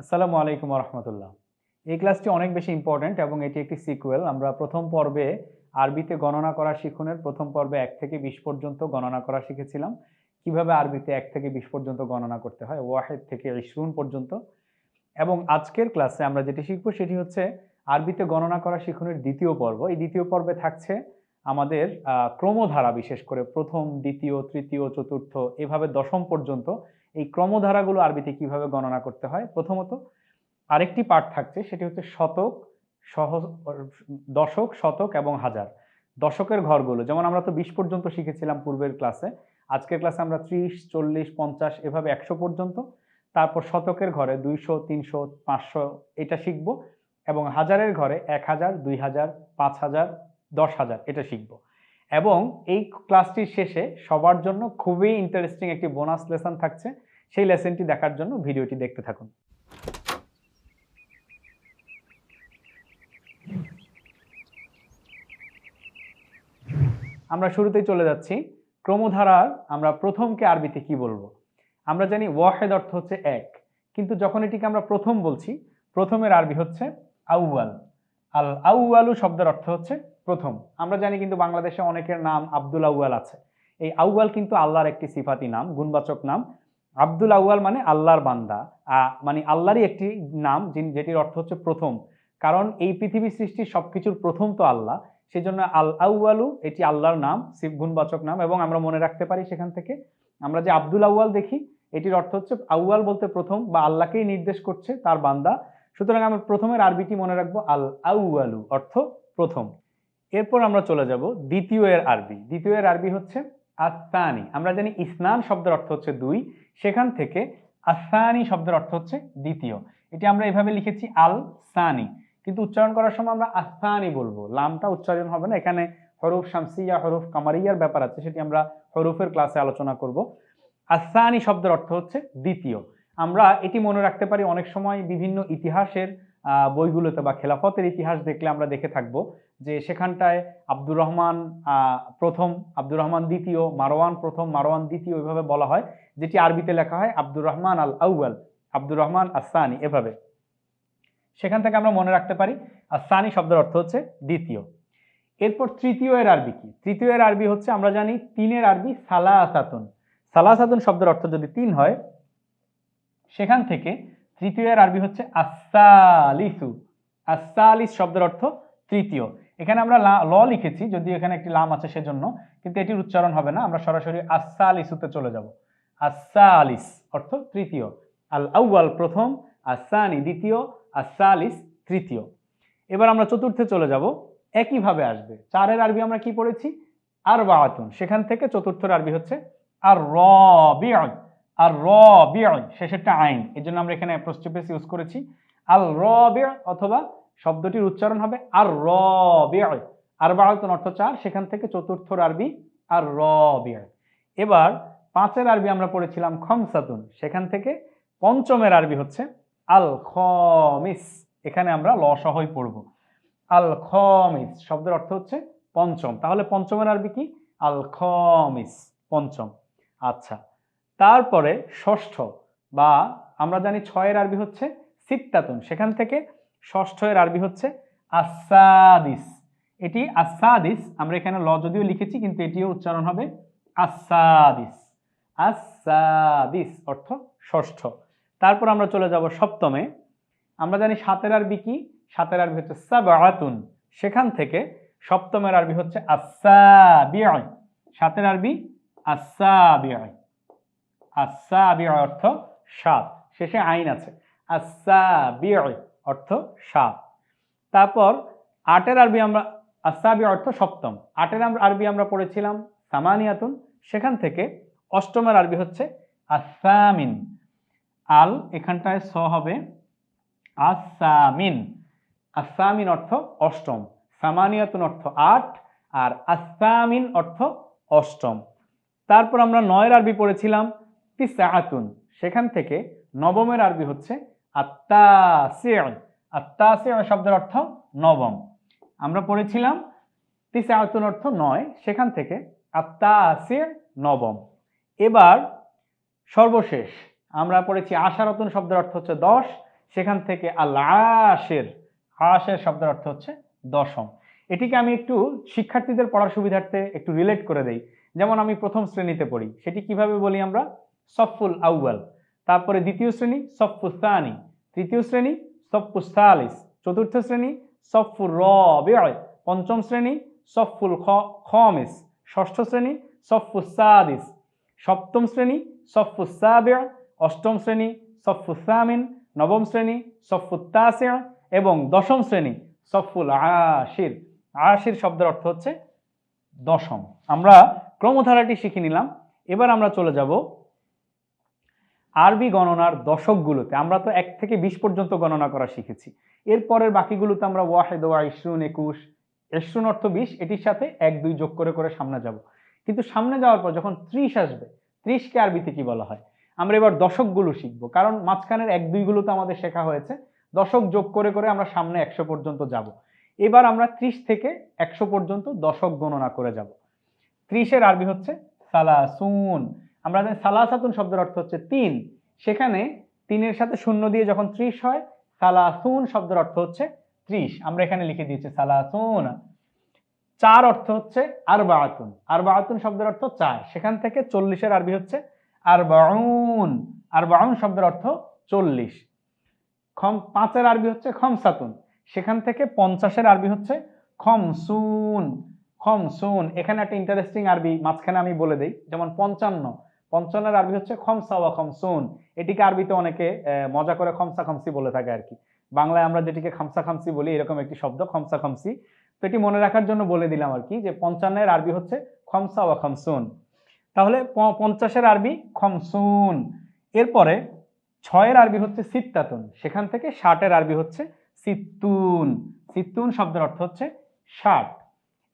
আসসালামু আলাইকুম রহমতুল্লাহ। এই ক্লাসটি অনেক বেশি ইম্পর্ট্যান্ট এবং এটি একটি সিকুয়েল। আমরা প্রথম পর্বে আরবিতে গণনা করা শিখনের প্রথম পর্বে 1 থেকে 20 পর্যন্ত গণনা করা শিখেছিলাম। কিভাবে আরবিতে 1 থেকে 20 পর্যন্ত গণনা করতে হয়, ওয়াহেদ থেকে ইশরুন পর্যন্ত। এবং আজকের ক্লাসে আমরা যেটি শিখব সেটি হচ্ছে আরবিতে গণনা করা শিখনের দ্বিতীয় পর্ব। এই দ্বিতীয় পর্বে থাকছে আমাদের ক্রমধারা, বিশেষ করে প্রথম, দ্বিতীয়, তৃতীয়, চতুর্থ এভাবে দশম পর্যন্ত এই ক্রমধারাগুলো আরবিতে কিভাবে গণনা করতে হয়। প্রথমত আরেকটি পার্ট থাকছে, সেটি হচ্ছে শতক, সহ, দশক, শতক এবং হাজার। দশকের ঘরগুলো যেমন আমরা তো 20 পর্যন্ত শিখেছিলাম পূর্বের ক্লাসে, আজকের ক্লাসে আমরা 30, 40, 50 এভাবে 100 পর্যন্ত। তারপর শতকের ঘরে 200, 300, 500 এটা শিখবো, এবং হাজারের ঘরে 1000, 2000, 5000, 10,000 এটা শিখবো। এবং এই ক্লাসটির শেষে সবার জন্য খুবই ইন্টারেস্টিং একটি বোনাস লেসন থাকছে। সেই লেসনটি দেখার জন্য ভিডিওটি দেখতে থাকুন। আমরা শুরুতেই চলে যাচ্ছি ক্রমধারার। আমরা প্রথমকে আরবিতে কি বলবো? আমরা জানি ওয়াহেদ অর্থ হচ্ছে এক, কিন্তু যখন এটিকে আমরা প্রথম বলছি, প্রথমের আরবি হচ্ছে আউয়াল। আল আউয়ালু শব্দের অর্থ হচ্ছে প্রথম। আমরা জানি কিন্তু বাংলাদেশে অনেকের নাম আব্দুল আউয়াল আছে। এই আউয়াল কিন্তু আল্লাহর একটি সিফাতি নাম, গুণবাচক নাম। আব্দুল আউয়াল মানে আল্লাহর বান্দা, মানে আল্লাহরই একটি নাম যেটির অর্থ হচ্ছে প্রথম। কারণ এই পৃথিবী সৃষ্টির সবকিছুর প্রথম তো আল্লাহ, সেই জন্য আল আউয়ালু এটি আল্লাহর নাম, গুণবাচক নাম। এবং আমরা মনে রাখতে পারি সেখান থেকে, আমরা যে আব্দুল আউয়াল দেখি এটির অর্থ হচ্ছে আউয়াল বলতে প্রথম, বা আল্লাহকেই নির্দেশ করছে তার বান্দা। সুতরাং আমরা প্রথমের আরবিটি মনে রাখবো আল আউয়ালু অর্থ প্রথম। এরপর আমরা চলে যাব দ্বিতীয় এর আরবি। দ্বিতীয় এর আরবি হচ্ছে আসানি। আমরা জানি ইসনান শব্দের অর্থ হচ্ছে দুই, সেখান থেকে আসানি শব্দের অর্থ হচ্ছে দ্বিতীয়। এটি আমরা এভাবে লিখেছি আল সানি, কিন্তু উচ্চারণ করার সময় আমরা আসানি বলবো, লামটা উচ্চারণ হবে না। এখানে হরফ শামসিয়া, হরফ কামারিয়ার ব্যাপার আছে, সেটি আমরা হরফের ক্লাসে আলোচনা করব। আসানি শব্দের অর্থ হচ্ছে দ্বিতীয়। আমরা এটি মনে রাখতে পারি অনেক সময় বিভিন্ন ইতিহাসের বইগুলোতে, বা খেলাফতের ইতিহাস দেখলে আমরা দেখে থাকবো যে সেখানটায় আব্দুর রহমান প্রথম, আব্দুর রহমান দ্বিতীয়, মারওয়ান প্রথম, মারওয়ান দ্বিতীয় এভাবে বলা হয়, যেটি আরবিতে লেখা হয় আব্দুর রহমান আল আউয়াল, আব্দুর রহমান আসানি এভাবে। সেখান থেকে আমরা মনে রাখতে পারি আসানি শব্দের অর্থ হচ্ছে দ্বিতীয়। এরপর তৃতীয় এর আরবি কি? তৃতীয় এর আরবি হচ্ছে, আমরা জানি তিনের আরবি সালাসাতুন। সালাসাতুন শব্দের অর্থ যদি তিন হয়, সেখান থেকে তৃতীয় এর আরবি হচ্ছে আসসালিসু। আসসালিস শব্দের অর্থ তৃতীয়। এখানে আমরা ল লিখেছি, যদি এখানে একটি লাম আছে সেজন্য, কিন্তু এটির উচ্চারণ হবে না, আমরা সরাসরি আসসালিসুতে চলে যাব। আসসালিস অর্থ তৃতীয়। আল আউয়াল প্রথম, আসানি দ্বিতীয়, আসসালিস তৃতীয়। এবার আমরা চতুর্থে চলে যাব, একইভাবে আসবে। চারের আরবি আমরা কি পড়েছি? আরবাআতুন। সেখান থেকে চতুর্থের আরবি হচ্ছে আর রাবিউ। আর রাবিউ শেষেরটা আইন, এজন্য আমরা এখানে অ্যাপোস্ট্রোফি ইউজ করেছি। আল রাবিউ, অথবা শব্দটির উচ্চারণ হবে আর রাবিউ। আরবাআতুন অর্থ চার, সেখান থেকে চতুর্থর আরবি আর রাবিউ। এবার পাঁচের আরবি আমরা পড়েছিলাম খমসাতুন, সেখান থেকে পঞ্চমের আরবি হচ্ছে আল খামিস। এখানে আমরা ল সহই পড়ব। আল খামিস শব্দের অর্থ হচ্ছে পঞ্চম। তাহলে পঞ্চমের আরবি কি? আল খামিস, পঞ্চম। আচ্ছা, তারপরে ষষ্ঠ, বা আমরা জানি ছয়ের আরবি হচ্ছে সিত্তাতুন, সেখান থেকে ষষ্ঠ এর আরবি হচ্ছে আসাদিস। এটি আসাদিস, আমরা এখানে ল যদিও লিখেছি কিন্তু এটিও উচ্চারণ হবে আসাদিস। আসাদিস অর্থ ষষ্ঠ। তারপর আমরা চলে যাব সপ্তমে। আমরা জানি সাতের আরবি কি? সাতের আরবি হচ্ছে সাবআতুন, সেখান থেকে সপ্তমের আরবি হচ্ছে আসসাবিউ। সাতের আরবি আসসাবিউ। আসসাবিউ অর্থ সাত, শেষে আইন আছে। আসসাবিউ অর্থ সাত। তারপর আটের আরবি আমরা, আসসাবিউ অর্থ সপ্তম, আটের আরবি আমরা পড়েছিলাম সামানিয়াতুন, সেখান থেকে অষ্টমের আরবি হচ্ছে আসসামিন। আল এখানটায় স হবে, আসামিন। আসামিন অর্থ অষ্টম, সামানিয়াতুন অর্থ আট, আর আসামিন অর্থ অষ্টম। তারপর আমরা নয়ের আরবি পড়েছিলাম তিসআতুন, সেখান থেকে নবমের আরবি হচ্ছে আত্তাসিউ। আত্তাসিউ শব্দের অর্থ নবম। আমরা পড়েছিলাম তিসআতুন অর্থ নয়, সেখান থেকে আত্তাসিউ নবম। এবার সর্বশেষ আমরা পড়েছি আশারাতুন শব্দের অর্থ হচ্ছে 10, সেখান থেকে আল আশের, আশের শব্দের অর্থ হচ্ছে দশম। এটিকে আমি একটু শিক্ষার্থীদের পড়ার সুবিধার্থে একটু রিলেট করে দেই। যেমন আমি প্রথম শ্রেণীতে পড়ি, সেটি কিভাবে বলি আমরা? সফুল আউয়াল। তারপরে দ্বিতীয় শ্রেণী সফুল সানি, তৃতীয় শ্রেণী সফুল সালিস, চতুর্থ শ্রেণী সফুল রাবিউ, পঞ্চম শ্রেণী সফুল খামিস, ষষ্ঠ শ্রেণী সফুল সাদিস, সপ্তম শ্রেণী সফুল সাবিউ, অষ্টম শ্রেণী সফুল সামিন, নবম শ্রেণী সফুল তাসিউ এবং দশম শ্রেণী সফুল আশির। আশির শব্দের অর্থ হচ্ছে দশম। আমরা ক্রমধারাটি শিখে নিলাম। এবার আমরা চলে যাব আরবি গণনার দশকগুলোতে। আমরা তো 1 থেকে 20 পর্যন্ত গণনা করা শিখেছি। এরপরের বাকিগুলোতে আমরা ওয়াহেদ ওয়া ইশরুন, 21, ইশরুন অর্থ 20, এটির সাথে 1 2 যোগ করে করে সামনে যাব। কিন্তু সামনে যাওয়ার পর যখন 30 আসবে, 30 কে আরবিতে কি বলা হয়? আমরা এবার দশকগুলো শিখব, কারণ মাঝখানের 1 2 গুলো তো আমাদের শেখা হয়েছে। দশক যোগ করে করে আমরা সামনে 100 পর্যন্ত যাব। এবার আমরা 30 থেকে 100 পর্যন্ত দশক গণনা করে যাব। 30 এর আরবি হচ্ছে সালাসুন। আমরা জানি সালাসাতুন শব্দের অর্থ হচ্ছে 3, সেখানে 3 এর সাথে শূন্য দিয়ে যখন 30 হয়, সালাসুন শব্দের অর্থ হচ্ছে 30। আমরা এখানে লিখে দিয়েছি সালাসুন। 4 অর্থ হচ্ছে আরবাআতুন, আরবাআতুন শব্দের অর্থ 4, সেখান থেকে 40 এর আরবি হচ্ছে আরবাউন, আরবাউন শব্দের অর্থ 40। 5 এর আরবি হচ্ছে খমসাতুন, সেখান থেকে 50 এর আরবি হচ্ছে খমসুন, খমসুন। এখানে একটা ইন্টারেস্টিং আরবি মাঝখানে আমি বলে দেই, যেমন 55, 55 এর আরবি হচ্ছে খমসা ওয়া খমসুন। এটিকে আরবিতে অনেকে মজা করে খমসা খমসি বলে থাকে আর কি। বাংলায় আমরা যেটিকে খামসা খামসি বলি, এরকম একটি শব্দ খমসা খমসি। তো এটি মনে রাখার জন্য বলে দিলাম আর কি, যে 55 এর আরবি হচ্ছে খমসা ওয়া খমসুন। তাহলে 50 এর আরবি খমসুন। এরপরে 6 এর আরবি হচ্ছে সিত্তাতুন, সেখান থেকে 60 এর আরবি হচ্ছে সিত্তুন, সিত্তুন শব্দের অর্থ হচ্ছে 60।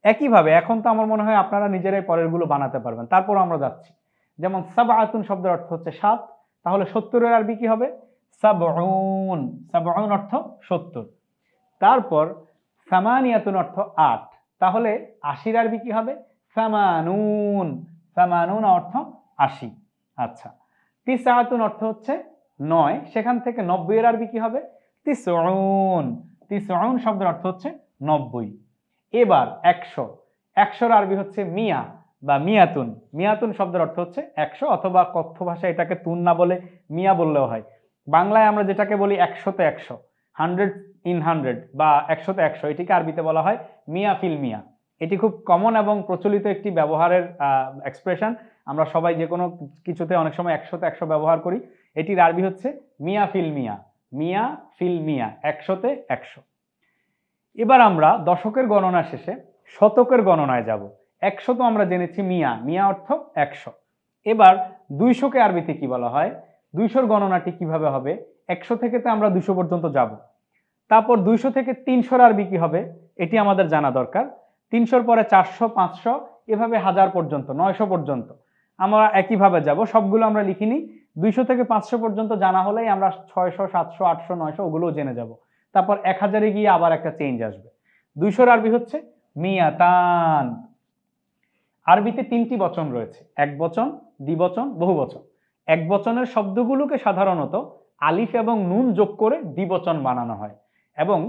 একইভাবে এখন তো আমার মনে হয় আপনারা নিজেরাই পরের গুলো বানাতে পারবেন, তারপর আমরা যাচ্ছি। যেমন সাবআতুন শব্দের অর্থ হচ্ছে 7, তাহলে 70 এর আরবি কি হবে? সাবউন, সাবউন অর্থ 70। তারপর সামানিয়াতুন অর্থ 8, তাহলে 80 এর আরবি কি হবে? সামানুন, সামানুন অর্থ 80। আচ্ছা, তিসআতুন অর্থ হচ্ছে 9, সেখান থেকে 90 এর আরবি কি হবে? তিসউন, তিসউন শব্দের অর্থ হচ্ছে 90। এবার 100, 100 এর আরবি হচ্ছে মিয়া বা মিয়াতুন, মিয়াতুন শব্দের অর্থ হচ্ছে 100, অথবা কথ্য ভাষায় এটাকে তুন না বলে মিয়া বললেও হয়। বাংলায় আমরা যেটাকে বলি 100-তে 100, 100 in 100 বা 100-তে 100, এটিকে আরবিতে বলা হয় মিয়া ফিল মিয়া। এটি খুব কমন এবং প্রচলিত একটি ব্যবহারের এক্সপ্রেশন। আমরা সবাই যে কোনো কিছুতে অনেক সময় 100-তে 100 ব্যবহার করি। এটির আরবি হচ্ছে মিয়া ফিল মিয়া, মিয়া ফিল মিয়া, 100-তে 100। এবার আমরা দশকের গণনা শেষে শতকের গণনায় যাব। 100 তো আমরা জেনেছি মিয়া, মিয়া অর্থ 100। এবার 200 কে আরবিতে কি বলা হয়? 200-র গণনাটি কিভাবে হবে? 100 থেকে তো আমরা 200 পর্যন্ত যাব। তারপর 200 থেকে 300-র আরবি কি হবে? এটি আমাদের জানা দরকার। 300-র পরে 400, 500, এভাবে 1000 পর্যন্ত, 900 পর্যন্ত আমরা একইভাবে যাব। সবগুলো আমরা লিখিনি। 200 থেকে 500 পর্যন্ত জানা হলেই আমরা 600, 700, 800, 900 ওগুলোও জেনে যাব। তারপর 1000-এ গিয়ে আবার একটা চেঞ্জ আসবে। 200-র আরবি হচ্ছে মিয়াতান। আরবিতে 3টি বচন রয়েছে, একবচন, দ্বিবচন, বহুবচন। একবচনের শব্দগুলোকে সাধারণত আলিফ এবং নুন যোগ করে দ্বিবচন বানানো হয়, এবং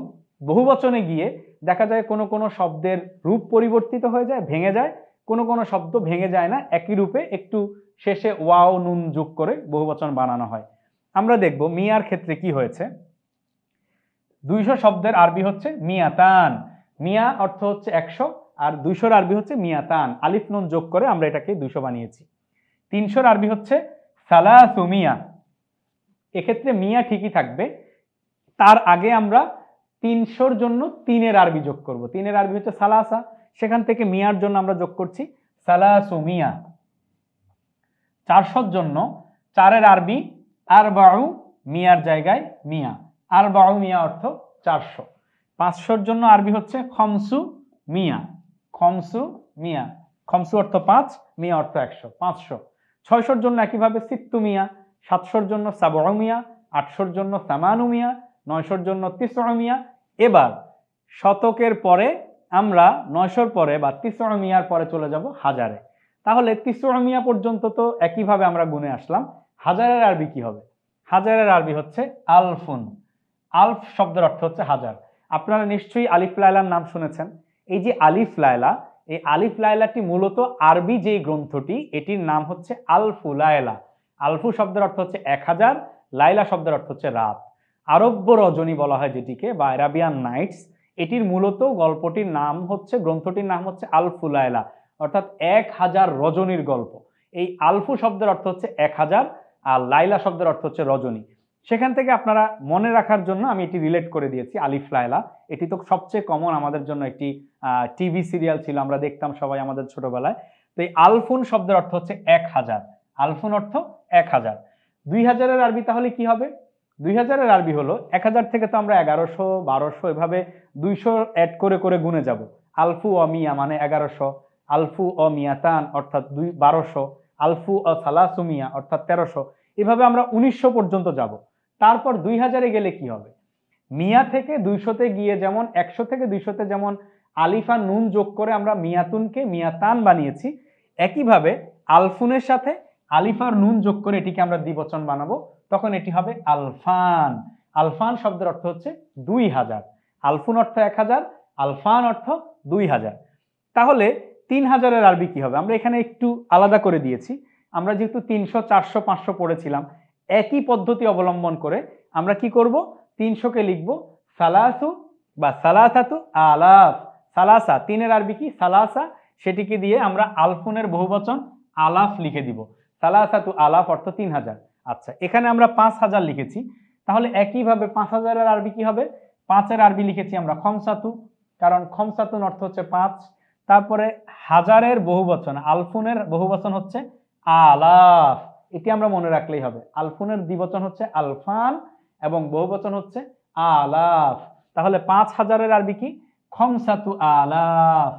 বহুবচনে গিয়ে দেখা যায় কোনো কোনো শব্দের রূপ পরিবর্তিত হয়ে যায়, ভেঙে যায়। কোনো কোনো শব্দ ভেঙে যায় না, একই রূপে একটু শেষে ওয়াও নুন যোগ করে বহুবচন বানানো হয়। আমরা দেখব মিয়ার ক্ষেত্রে কি হয়েছে। 200 শব্দের আরবি হচ্ছে মিয়াতান, মিয়া অর্থ হচ্ছে 100, আর 200-র আরবি হচ্ছে মিয়াতান, আলিফ নুন যোগ করে আমরা এটাকে 200 বানিয়েছি। 300-র আরবি হচ্ছে সালাসুমিয়া, এক্ষেত্রে মিয়া ঠিকই থাকবে, তার আগে আমরা 300-র জন্য 3-এর আরবি যোগ করব। 3-এর আরবি হচ্ছে সালাসা, সেখান থেকে মিয়ার জন্য আমরা যোগ করছি সালাসুমিয়া। 400-র জন্য 4-এর আরবি আরবাউ, মিয়ার জায়গায় মিয়া, আরবাউ মিয়া অর্থ 400। 500-র জন্য আরবি হচ্ছে খমসু মিয়া, খমসু মিয়া, খমসু অর্থ 5, মিয়া অর্থ 100, 500। 600-র জন্য একইভাবে সিত্তু মিয়া, 700-র জন্য সাবউ মিয়া, 800-র জন্য সামানু মিয়া, 900-র জন্য তিসউ মিয়া। এবার শতকের পরে আমরা 900-র পরে বা তিসউ মিয়ার পরে চলে যাব 1000-এ। তাহলে তিসউ মিয়া পর্যন্ত তো একইভাবে আমরা গুনে আসলাম। 1000-এর আরবি কি হবে? 1000-এর আরবি হচ্ছে আলফুন, আলফ শব্দের অর্থ হচ্ছে হাজার। আপনারা নিশ্চয়ই আলিফ লায়লার নাম শুনেছেন। এই যে আলিফ লায়লা, এই আলিফ লায়লাটি মূলত আরবি যেই গ্রন্থটি, এটির নাম হচ্ছে আলফু লায়লা। আলফু শব্দের অর্থ হচ্ছে 1000, লাইলা শব্দের অর্থ হচ্ছে রাত। আরব্য রজনী বলা হয় যেটিকে, বা আরাবিয়ান নাইটস। এটির মূলত গল্পটির নাম হচ্ছে, গ্রন্থটির নাম হচ্ছে আলফু লায়লা, অর্থাৎ 1000 রজনীর গল্প। এই আলফু শব্দের অর্থ হচ্ছে 1000, আর লাইলা শব্দের অর্থ হচ্ছে রজনী। সেখান থেকে আপনারা মনে রাখার জন্য আমি এটি রিলেট করে দিয়েছি আলিফ লায়লা। এটি তো সবচেয়ে কমন আমাদের জন্য একটি টিভি সিরিয়াল ছিল, আমরা দেখতাম সবাই আমাদের ছোটবেলায়। তো এই আলফুন শব্দের অর্থ হচ্ছে 1000, আলফুন অর্থ 1000। 2000-এর আরবি তাহলে কি হবে? 2000-এর আরবি হলো, 1000 থেকে তো আমরা 1100, 1200 এভাবে 200 অ্যাড করে করে গুনে যাব। আলফু ও মিয়া মানে 1100, আলফু ও মিয়াতান অর্থাৎ 1200, আলফু ও সালাসু মিয়া অর্থাৎ 1300, এভাবে আমরা 1900 পর্যন্ত যাব। তারপর 2000-এ গেলে কি হবে? মিয়া থেকে 200-তে গিয়ে যেমন 100 থেকে 200-তে যেমন আলিফা নুন যোগ করে আমরা মিয়াতুনকে মিয়াতান বানিয়েছি, একইভাবে আলফুনের সাথে আলিফার নুন যোগ করে এটিকে আমরা দ্বিবচন বানাবো, তখন এটি হবে আলফান। আলফান শব্দের অর্থ হচ্ছে 2000। আলফুন অর্থ 1000, আলফান অর্থ 2000। তাহলে 3000-এর আরবি কি হবে? আমরা এখানে একটু আলাদা করে দিয়েছি। আমরা যেহেতু 300, 400, 500 পড়েছিলাম, একই পদ্ধতি অবলম্বন করে আমরা কি করব? 300-কে লিখব সালাসু বা সালাসাতু আলাফ। সালাসা, 3-এর আরবি কি? সালাসা। সেটিকে দিয়ে আমরা আলফুনের বহুবচন আলাফ লিখে দিব। সালাসাতু আলাফ অর্থ 3000। আচ্ছা, এখানে আমরা 5000 লিখেছি, তাহলে একইভাবে 5000-এর আরবি কি হবে? 5-এর আরবি লিখেছি আমরা খমসাতু, কারণ খমসাতুন অর্থ হচ্ছে 5। তারপরে হাজারের বহুবচন, আলফুনের বহুবচন হচ্ছে আলাফ, এটি আমরা মনে রাখলেই হবে। আলফুনের দ্বিবচন হচ্ছে আলফান এবং বহুবচন হচ্ছে আলাফ। তাহলে 5000-এর আরবি কি? খমসাতু আলাফ।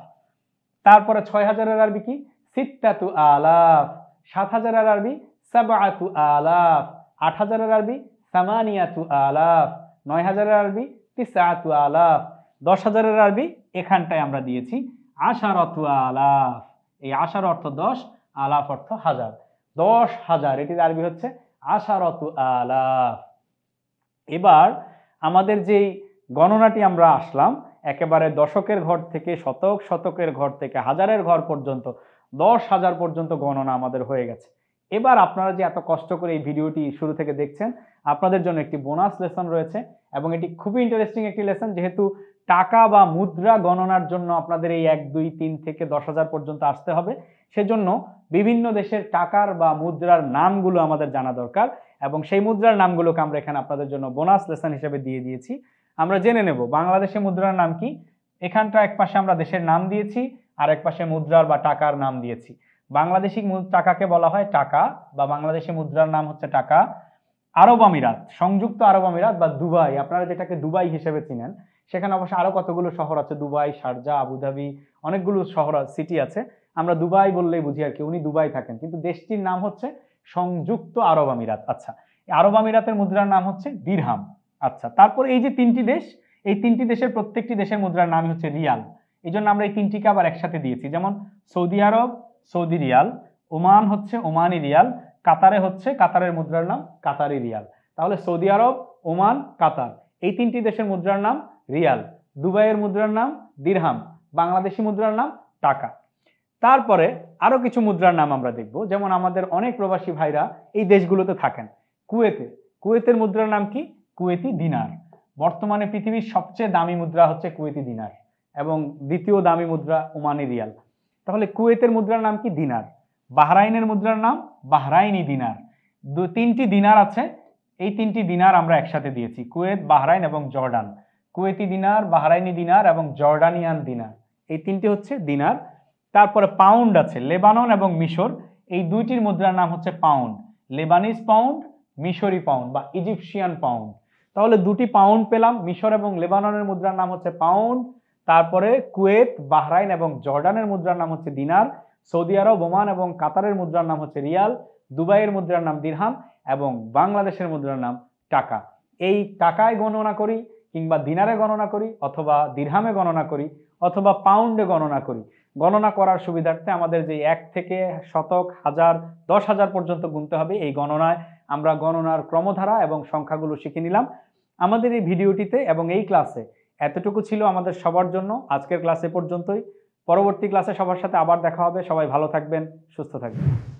তারপরে 6000-এর আরবি কি? সিত্তাতু আলাফ। 7000-এর আরবি সাবআতু আলাফ। 8000-এর আরবি সামানিয়াতু আলাফ। 9000-এর আরবি তিসআতু আলাফ। 10,000-এর আরবি এখানটায় আমরা দিয়েছি আশারাতু আলাফ। এই আশার অর্থ 10, আলাফ অর্থ হাজার। 10,000 এটির আরবি হচ্ছে আশারাতু আলাফ। এবার আমাদের যেই গণনাটি আমরা আসলাম, একেবারে দশকের ঘর থেকে শতক, শতকের ঘর থেকে হাজারের ঘর পর্যন্ত, 10,000 পর্যন্ত গণনা আমাদের হয়ে গেছে। এবার আপনারা যে এত কষ্ট করে এই ভিডিওটি শুরু থেকে দেখছেন, আপনাদের জন্য একটি বোনাস লেসন রয়েছে, এবং এটি খুবই ইন্টারেস্টিং একটি লেসন। যেহেতু টাকা বা মুদ্রা গণনার জন্য আপনাদের এই 1, 2, 3 থেকে 10,000 পর্যন্ত আসতে হবে, সেজন্য বিভিন্ন দেশের টাকার বা মুদ্রার নামগুলো আমাদের জানা দরকার, এবং সেই মুদ্রার নামগুলোকে আমরা এখানে আপনাদের জন্য বোনাস লেসন হিসেবে দিয়ে দিয়েছি। আমরা জেনে নেব বাংলাদেশের মুদ্রার নাম কি। এখানটা এক পাশে আমরা দেশের নাম দিয়েছি, আর এক পাশে মুদ্রার বা টাকার নাম দিয়েছি। বাংলাদেশি টাকাকে বলা হয় টাকা, বা বাংলাদেশি মুদ্রার নাম হচ্ছে টাকা। আরব আমিরাত, সংযুক্ত আরব আমিরাত বা দুবাই, আপনারা যেটাকে দুবাই হিসেবে চিনেন, সেখানে অবশ্য আরো কতগুলো শহর আছে, দুবাই, শারজা, আবুধাবি, অনেকগুলো শহর সিটি আছে। আমরা দুবাই বললেই বুঝি আর কি, উনি দুবাই থাকেন, কিন্তু দেশটির নাম হচ্ছে সংযুক্ত আরব আমিরাত। আচ্ছা, আরব আমিরাতের মুদ্রার নাম হচ্ছে দিরহাম। আচ্ছা, তারপর এই যে 3টি দেশ, এই 3টি দেশের প্রত্যেকটি দেশের মুদ্রার নাম হচ্ছে রিয়াল। এই জন্য আমরা এই 3টিকে আবার একসাথে দিয়েছি, যেমন Saudi Arab Saudi Real, Oman হচ্ছে ওমানি রিয়াল, কাতারে হচ্ছে কাতারের মুদ্রার নাম কাতারি রিয়াল। তাহলে সৌদি আরব, ওমান, কাতার, এই 3টি দেশের মুদ্রার নাম রিয়াল। দুবাইয়ের মুদ্রার নাম দিরহাম, বাংলাদেশি মুদ্রার নাম টাকা। তারপরে আরো কিছু মুদ্রার নাম আমরা দেখব, যেমন আমাদের অনেক প্রবাসী ভাইরা এই দেশগুলোতে থাকেন। কুয়েতের মুদ্রার নাম কি? কুয়েতি দিনার। বর্তমানে পৃথিবীর সবচেয়ে দামি মুদ্রা হচ্ছে কুয়েতি দিনার, এবং দ্বিতীয় দামি মুদ্রা ওমানি রিয়াল। তাহলে কুয়েতের মুদ্রার নাম কি? দিনার। বাহরাইনের মুদ্রার নাম বাহরাইনি দিনার। 3টি দিনার আছে, এই 3টি দিনার আমরা একসাথে দিয়েছি, কুয়েত, বাহরাইন এবং জর্ডান। কুয়েতি দিনার, বাহরাইনি দিনার এবং জর্ডানিয়ান দিনার, এই 3টি হচ্ছে দিনার। তারপরে পাউন্ড আছে, লেবানন এবং মিশর, এই 2টির মুদ্রার নাম হচ্ছে পাউন্ড। লেবানিজ পাউন্ড, মিশরি পাউন্ড বা ইজিপশিয়ান পাউন্ড। তাহলে 2টি পাউন্ড পেলাম, মিশর এবং লেবাননের মুদ্রার নাম হচ্ছে পাউন্ড। তারপরে কুয়েত, বাহরাইন এবং জর্ডানের মুদ্রার নাম হচ্ছে দিনার। সৌদি আরব, ওমান এবং কাতারের মুদ্রার নাম হচ্ছে রিয়াল। দুবাইয়ের মুদ্রার নাম দিরহাম, এবং বাংলাদেশের মুদ্রার নাম টাকা। এই টাকায় গণনা করি, কিংবা দিনারে গণনা করি, অথবা দিরহামে গণনা করি, অথবা পাউন্ডে গণনা করি, গণনা করার সুবিধার্থে আমাদের যে 1 থেকে শতক, হাজার, 10,000 পর্যন্ত গুনতে হবে, এই গণনায় আমরা গণনার ক্রমধারা এবং সংখ্যাগুলো শিখে নিলাম। আমাদের এই ভিডিওটিতে এবং এই ক্লাসে এতটুকু ছিল আমাদের সবার জন্য। আজকের ক্লাস এ পর্যন্তই। পরবর্তী ক্লাসে সবার সাথে আবার দেখা হবে। সবাই ভালো থাকবেন, সুস্থ থাকবেন।